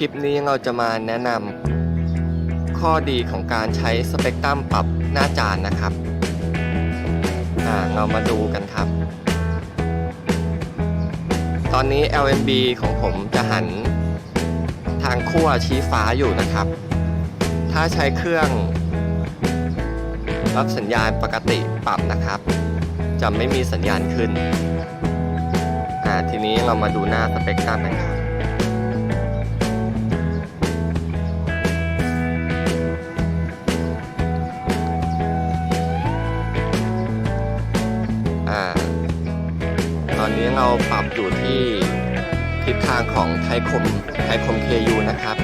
ลิปนี้เราจะมาแนะนำข้อดีของการใช้สเปกตรัมปรับหน้าจานนะครับ เรามาดูกันครับ ตอนนี้ LNB ของผมจะหันทางขั้วชี้ฟ้าอยู่นะครับ ถ้าใช้เครื่องรับสัญญาณปกติปรับนะครับจะไม่มีสัญญาณขึ้นทีนี้เรามาดูหน้าสเปกตรัมกันครับตอนนี้เราปรับอยู่ที่ทิศทางของไทยคม KU นะครับ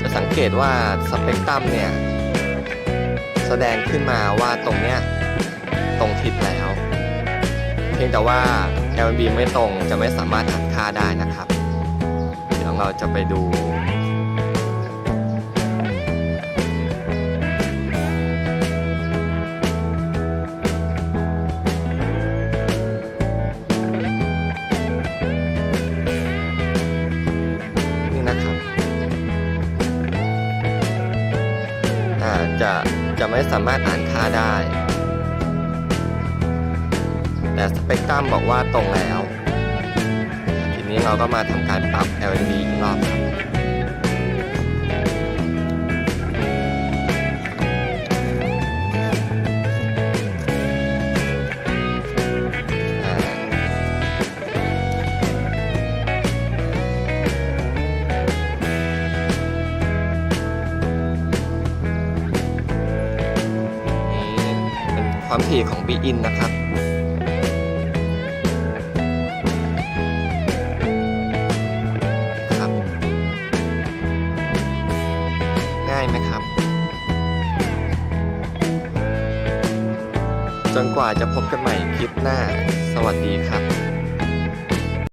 จะสังเกตว่าสเปกตรัมเนี่ยแสดงขึ้นมาว่าตรงเนี้ยตรงทิศแล้วเพียงแต่ว่า LNB ไม่ตรงจะไม่สามารถหันค่าได้นะครับเดี๋ยวเราจะไปดูนี่นะครับจะไม่สามารถอ่านค่าได้แต่สเปกตรัมบอกว่าตรงแล้วทีนี้เราก็มาทำการปรับ LNB อีกรอบครับความถี่ของ Bin นะครับง่ายไหมครับจนกว่าจะพบกันใหม่คลิปหน้าสวัสดีครับ